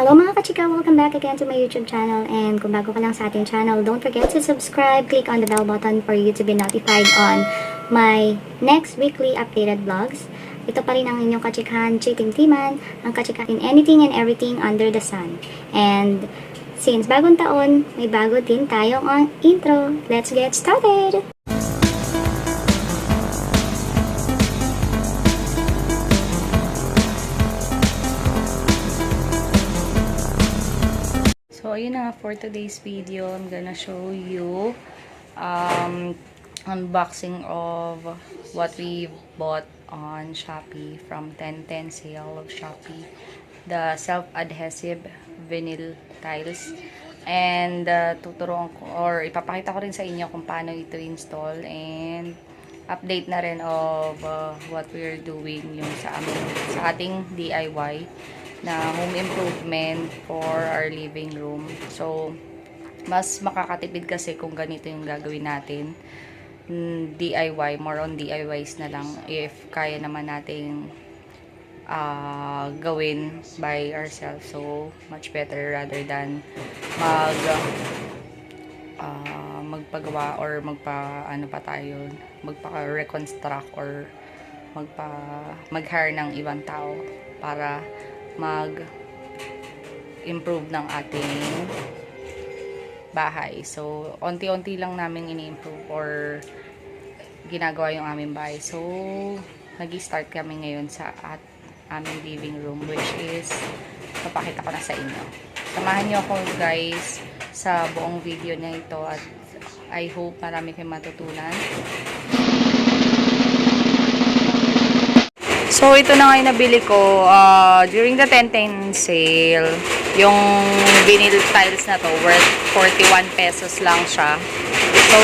Hello mga ka-chika! Welcome back again to my YouTube channel, and kung bago ka lang sa ating channel, don't forget to subscribe, click on the bell button for you to be notified on my next weekly updated vlogs. Ito pa rin ang inyong ka-chikahan, chietimtiman, ang ka-chika in anything and everything under the sun. And since bagong taon, may bago din tayong intro. Let's get started! So, ayun na nga for today's video. I'm gonna show you unboxing of what we bought on Shopee from 10/10 sale of Shopee. The self-adhesive vinyl tiles. And tuturuan ko or ipapakita ko rin sa inyo kung paano ito install, and update na rin of what we're doing yung sa ating DIY na home improvement for our living room. So, mas makakatipid kasi kung ganito yung gagawin natin. DIY, more on DIYs na lang if kaya naman nating gawin by ourselves. So, much better rather than magpagawa or magpa-reconstruct or mag-hire ng ibang tao para mag-improve ng ating bahay. So, onti-onti lang namin ini-improve or ginagawa yung aming bahay. So, nag-start kami ngayon sa aming living room, which is papakita ko na sa inyo. Samahan niyo ako guys sa buong video na ito, at I hope marami kayong matutunan. So, ito na nga yung nabili ko during the 10/10 sale. Yung vinyl tiles na to, worth 41 pesos lang siya. So,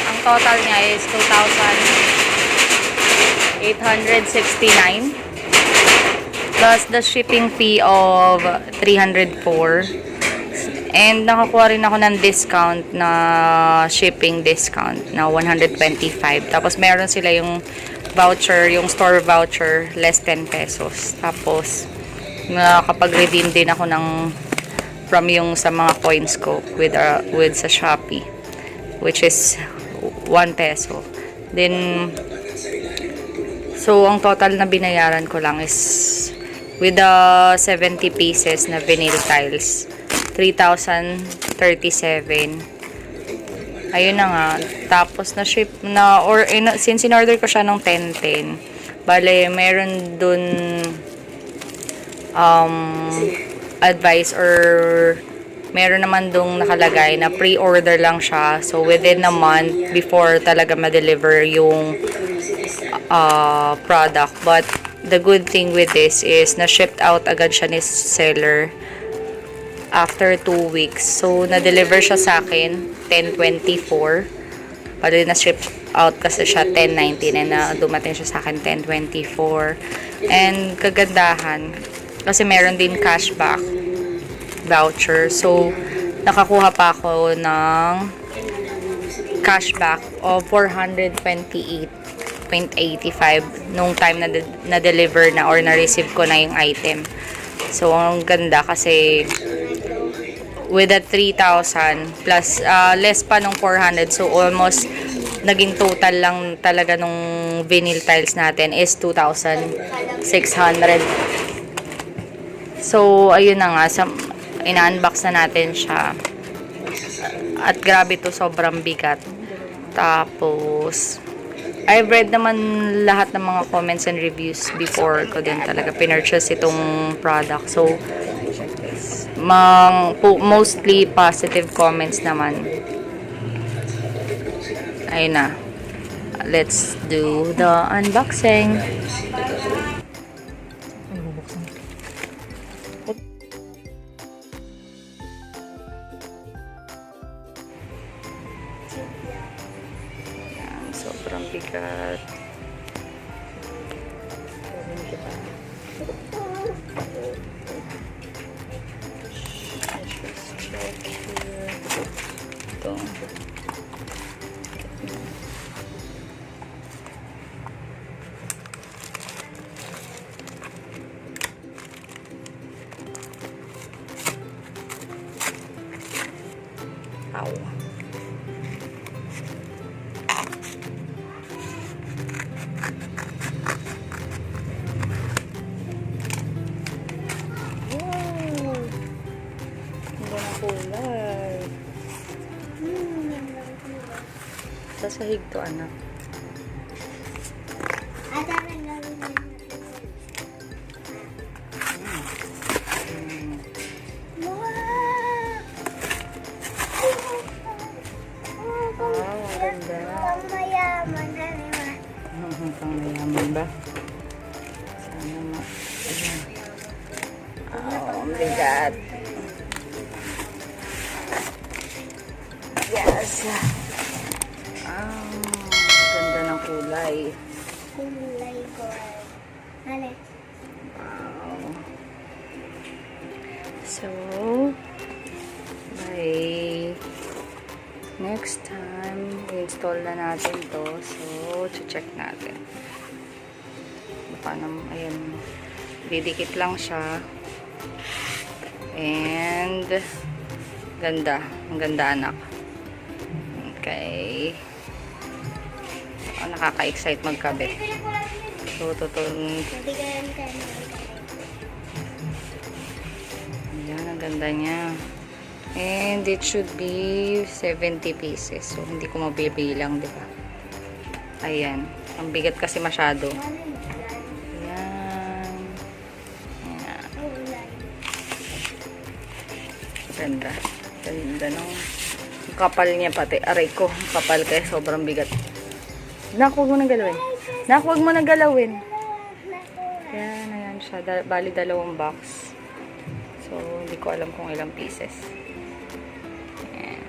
ang total niya is 2,869 plus the shipping fee of 304. And nakakuha rin ako ng discount na shipping discount na 125. Tapos meron sila yung voucher, yung store voucher, less 10 pesos. Tapos, nakakapag-redeem din ako from yung sa mga coins ko with sa Shopee, which is 1 peso. Then, so, ang total na binayaran ko lang is with the 70 pieces na vinyl tiles, 3,037. Ayun na nga. Tapos na-ship na, since in-order ko siya ng 10/10, bale, meron dun advice or meron naman dong nakalagay na pre-order lang siya. So, within a month before talaga ma-deliver yung product. But, the good thing with this is na-shipped out agad siya ni seller after 2 weeks. So, na-deliver siya sa akin 10/24. Pwede na-ship out kasi siya 10/19 and dumating siya sa akin 10/24. And kagandahan, kasi meron din cashback voucher. So, nakakuha pa ako ng cashback of 428.85 nung time na deliver na or na-receive ko na yung item. So, ang ganda kasi with the 3,000 plus less pa nung 400, so almost naging total lang talaga nung vinyl tiles natin is 2,600. So ayun na nga, ina-unbox na natin siya, at grabe to, sobrang bigat. Tapos I've read naman lahat ng mga comments and reviews before ko din talaga pinurchase itong product. So, mostly positive comments naman. Ayun na. Let's do the unboxing. Ayan, sobrang bigat. Ito. Ow. Kulay. Sa sahig to, anak. Wow, ang ganda. Pangmayaman ba? Sana ma... Ayan. Oh, ang bigat. Yes. Ganda ng kulay. Kulay ko. Ano? Wow. So, by next time, i-install na natin to. So, check natin. Paano, ayan, didikit lang siya. And, ganda. Ang ganda, anak. Okay. Nakaka-excite magkabit. So, ayan, ang ganda niya. And it should be 70 pieces. So, hindi ko mabibilang, di ba? Ayan. Ang bigat kasi masyado. Ayan. Ayan. Ganda. Ganda nung kapal niya pati. Aray ko. Kapal kaya sobrang bigat. Naku, huwag mo nang galawin. Naku, huwag mo nang galawin. Ayan, ayan siya. Bali, 2 box. So, hindi ko alam kung ilang pieces. Ayan.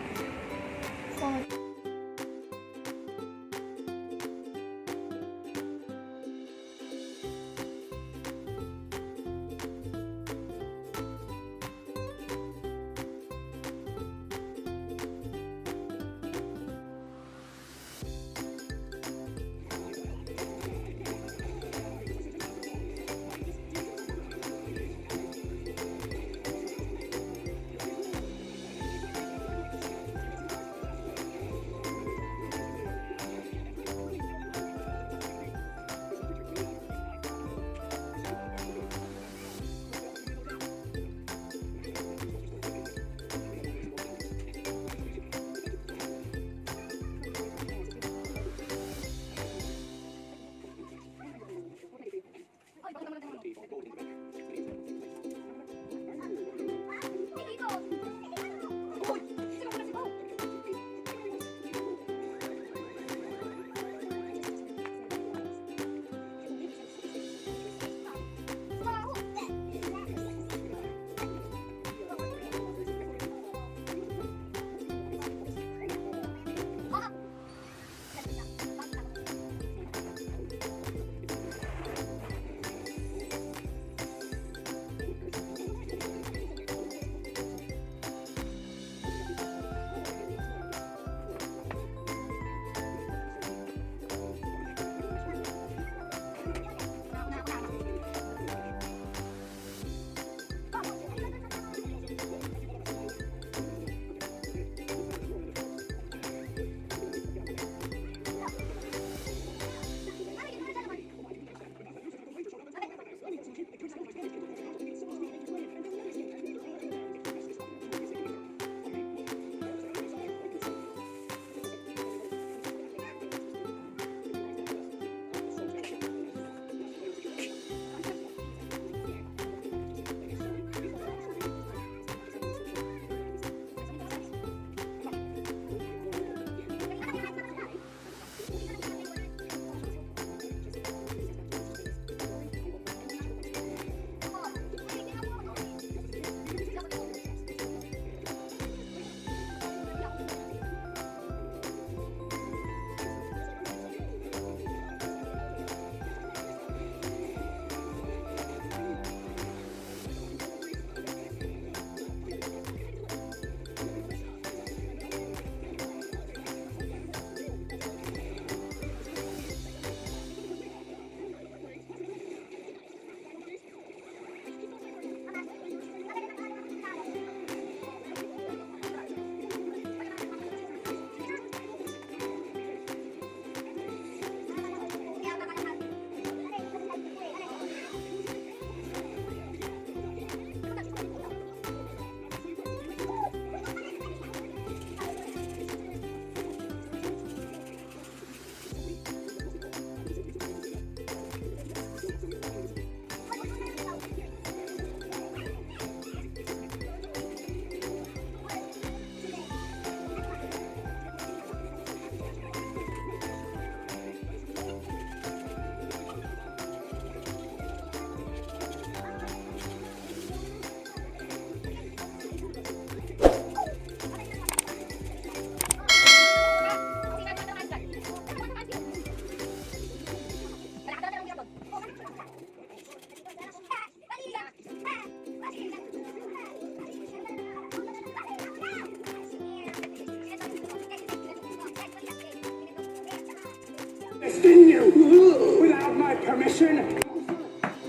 mission?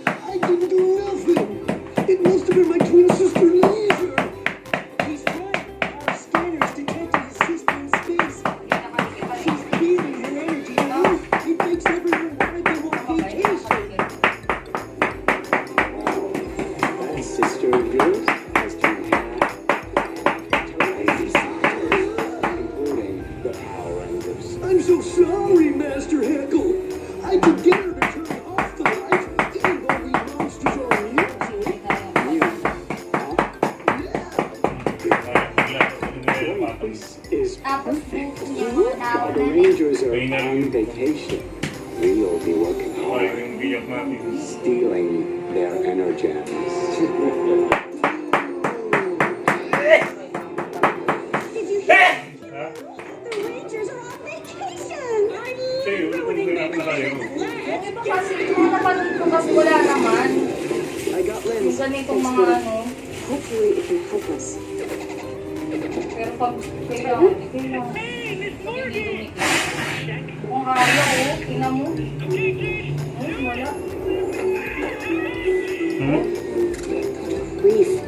I didn't do nothing. It must have been my twin sister Laser. He's right. Our scanners detected his sister in space. She's feeling her energy, you know? It makes everyone worry they won't vacation. That sister of yours has turned including the Power Rangers. I'm so sorry, Master Heckle. I could get her to turn off the lights, even though we monsters are mutual. This is perfect. While the Rangers are on vacation, we'll be working hard, stealing their energems. Did you hear? The Rangers are on vacation! I'm ruining their vacation. Kasi wala naman. I got Lens. Ganitong mga ano. Hopefully it can help us. Pero pag kailangan, kung kaya o, tingnan mo. Wala. Please.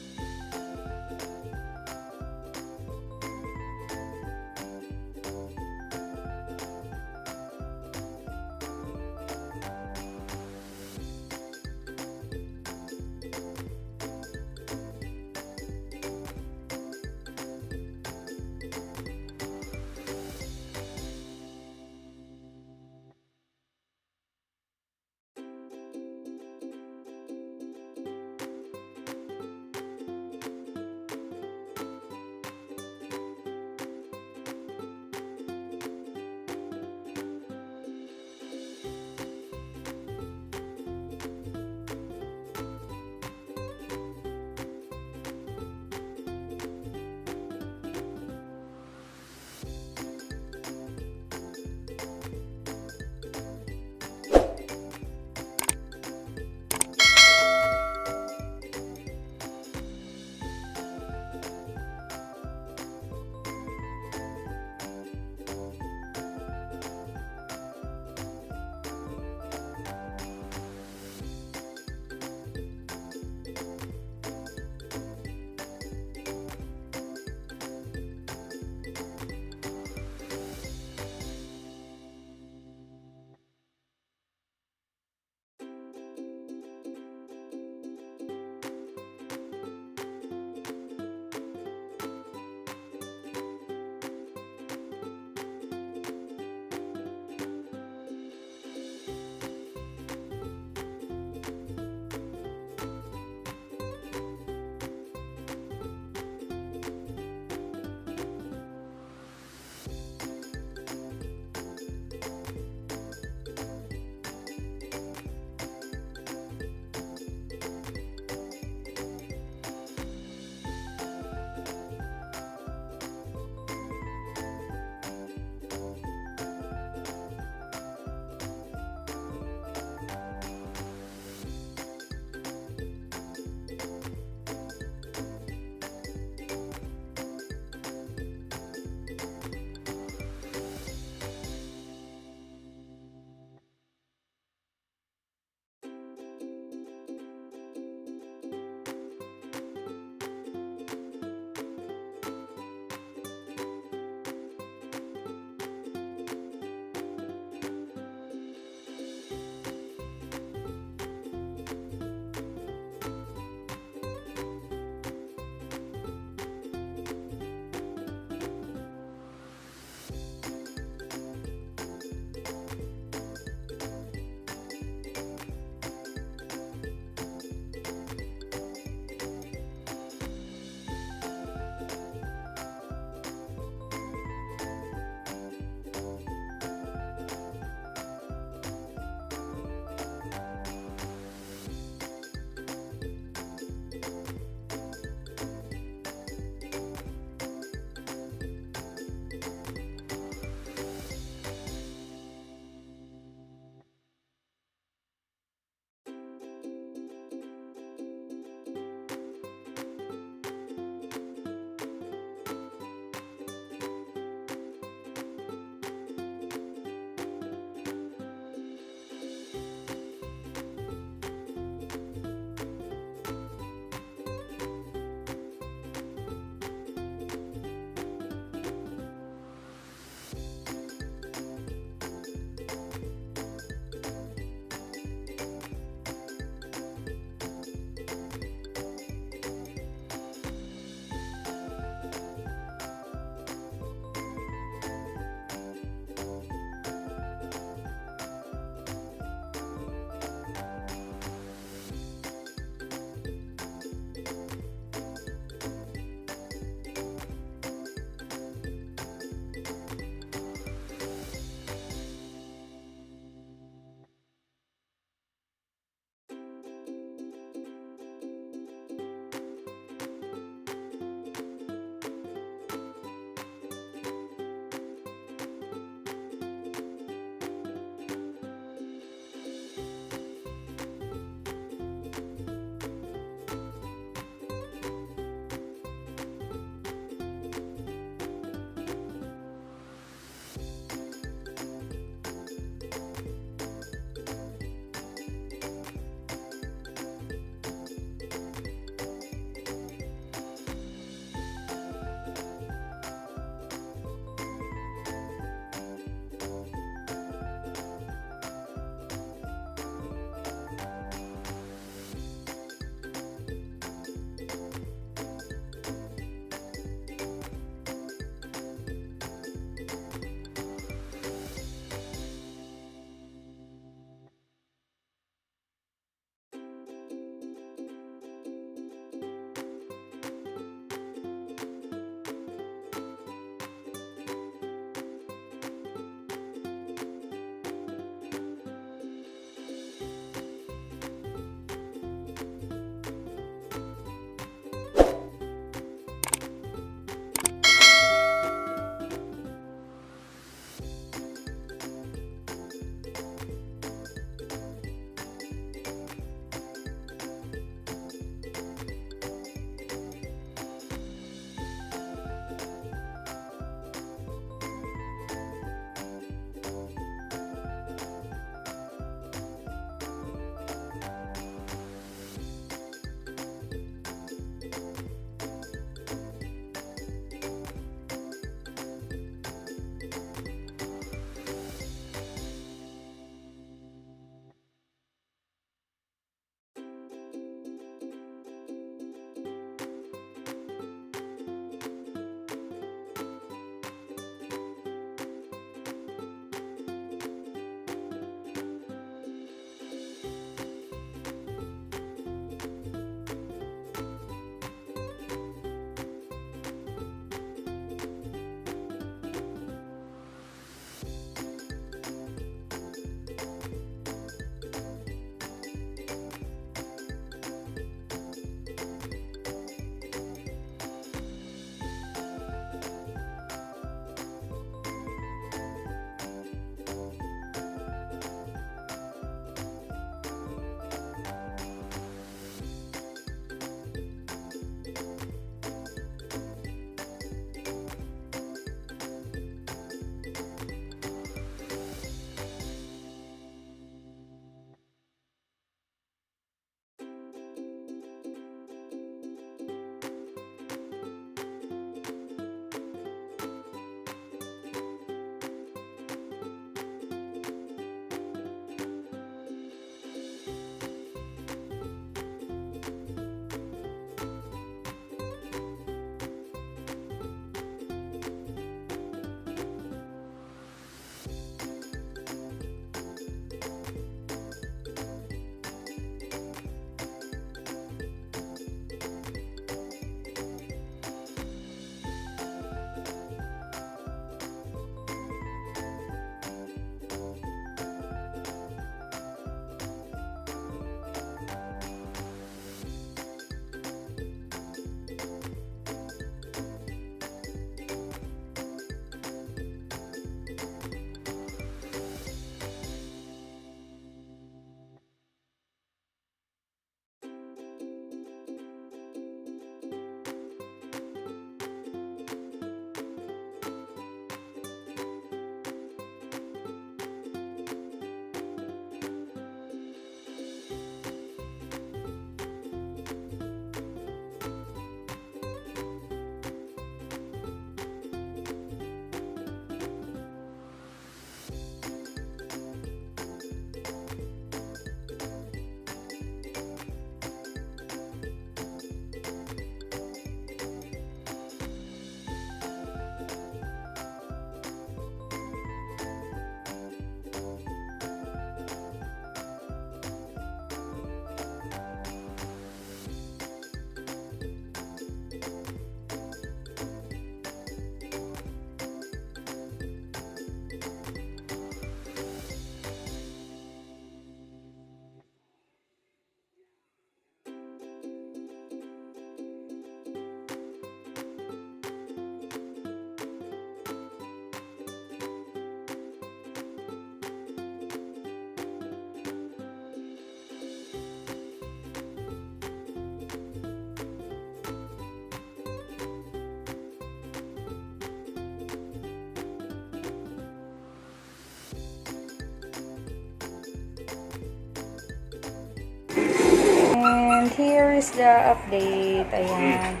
And here is the update. Ayan.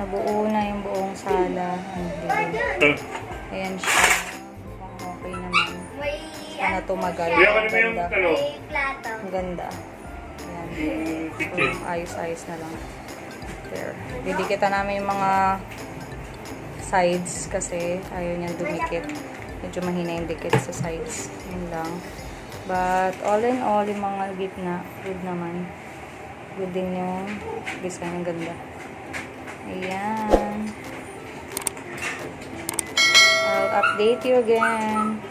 Nabuo na yung buong sala. Ayan siya. Mukhang okay naman. Sana tumagal. Ang ganda. Ang ganda. Ayan. Ayos-ayos na lang. There. Didikitan namin yung mga sides kasi ayaw niyang dumikit. Medyo mahina yung dikit sa sides. Yun lang. But all in all, yung mga gitna, good naman. Good din yung design. Ang ganda. Ayan. I'll update you again.